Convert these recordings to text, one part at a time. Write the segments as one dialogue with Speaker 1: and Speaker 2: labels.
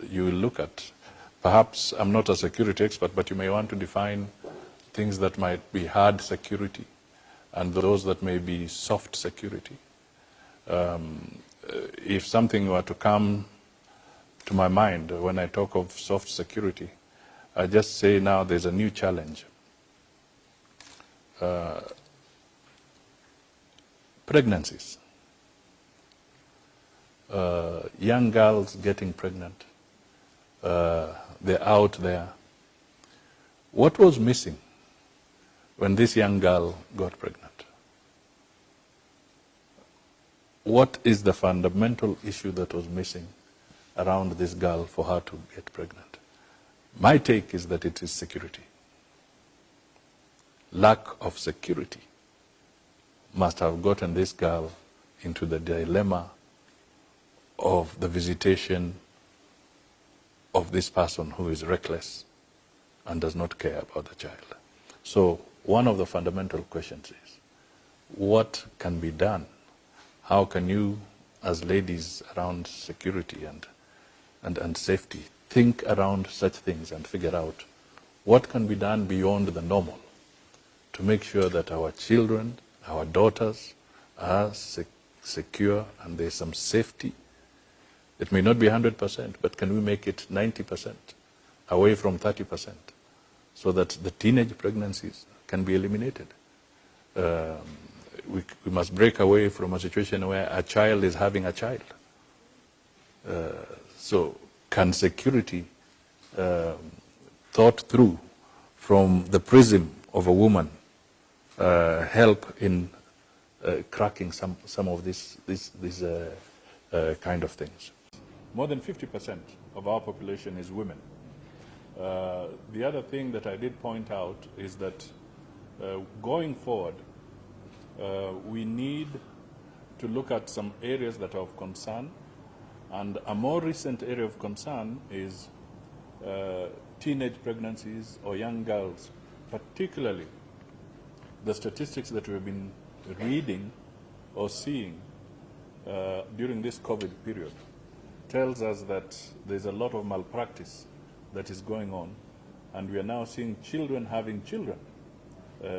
Speaker 1: you will look at. Perhaps I'm not a security expert, but you may want to define things that might be hard security and those that may be soft security. If something were to come to my mind when I talk of soft security, I just say now there's a new challenge. Pregnancies. Young girls getting pregnant. They're out there. What was missing when this young girl got pregnant? What is the fundamental issue that was missing around this girl for her to get pregnant? My take is that it is security. Lack of security must have gotten this girl into the dilemma of the visitation of this person who is reckless and does not care about the child. So one of the fundamental questions is, what can be done? How can you, as ladies around security and safety, think around such things and figure out what can be done beyond the normal to make sure that our children, our daughters are secure and there's some safety? It may not be 100%, but can we make it 90%, away from 30%, so that the teenage pregnancies can be eliminated? We must break away from a situation where a child is having a child. So can security, thought through from the prism of a woman, help in cracking some of these kind of things? More than 50% of our population is women. The other thing that I did point out is that going forward, we need to look at some areas that are of concern, and a more recent area of concern is teenage pregnancies or young girls, particularly the statistics that we've been reading or seeing during this COVID period tells us that there's a lot of malpractice that is going on, and we are now seeing children having children,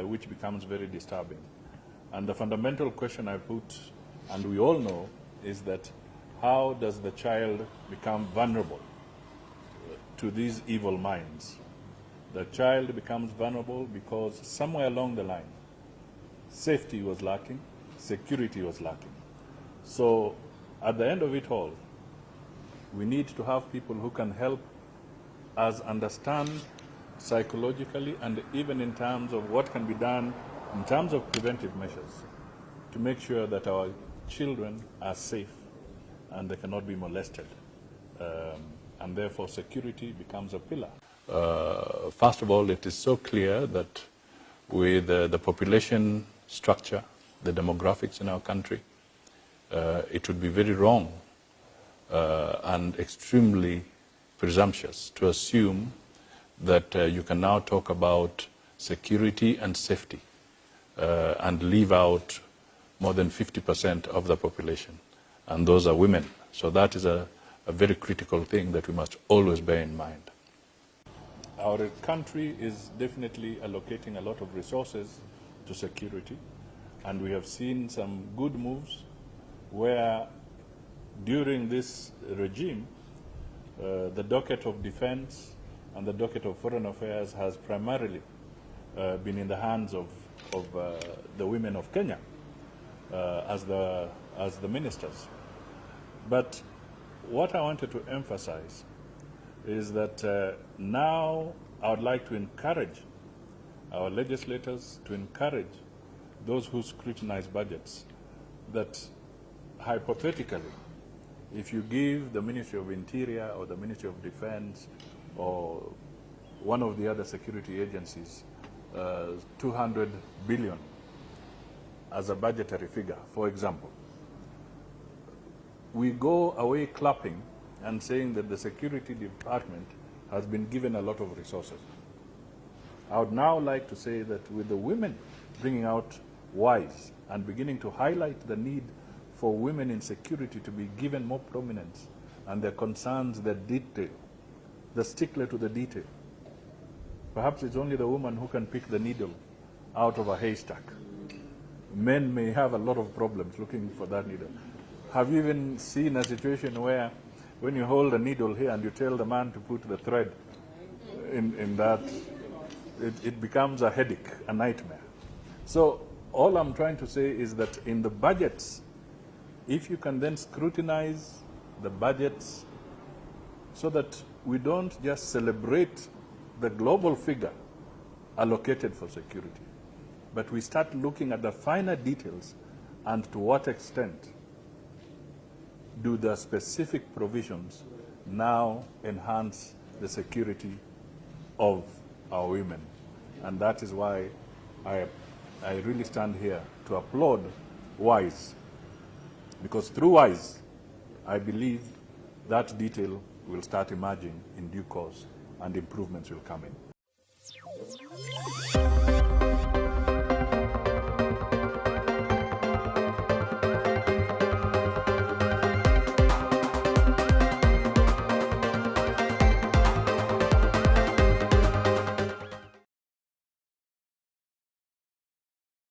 Speaker 1: which becomes very disturbing. And the fundamental question I put, and we all know, is that how does the child become vulnerable to these evil minds? The child becomes vulnerable because somewhere along the line, safety was lacking, security was lacking. So at the end of it all, we need to have people who can help us understand psychologically and even in terms of what can be done in terms of preventive measures to make sure that our children are safe and they cannot be molested. And therefore security becomes a pillar. First of all, it is so clear that with the population structure, the demographics in our country, it would be very wrong and extremely presumptuous to assume that you can now talk about security and safety and leave out more than 50% of the population, and those are women. So that is a very critical thing that we must always bear in mind. Our country is definitely allocating a lot of resources to security, and we have seen some good moves where during this regime, the docket of defense and the docket of foreign affairs has primarily been in the hands of the women of Kenya as the ministers. But what I wanted to emphasize is that now I would like to encourage our legislators to encourage those who scrutinize budgets that hypothetically, if you give the Ministry of Interior or the Ministry of Defense or one of the other security agencies 200 billion as a budgetary figure, for example, we go away clapping and saying that the security department has been given a lot of resources. I would now like to say that with the women bringing out wise and beginning to highlight the need for women in security to be given more prominence and their concerns, their detail, the stickler to the detail. Perhaps it's only the woman who can pick the needle out of a haystack. Men may have a lot of problems looking for that needle. Have you even seen a situation where when you hold a needle here and you tell the man to put the thread in that, it becomes a headache, a nightmare. So all I'm trying to say is that in the budgets, if you can then scrutinize the budgets so that we don't just celebrate the global figure allocated for security, but we start looking at the finer details and to what extent do the specific provisions now enhance the security of our women. And that is why I really stand here to applaud WISE, because through WISE, I believe that detail will start emerging in due course and improvements will come in.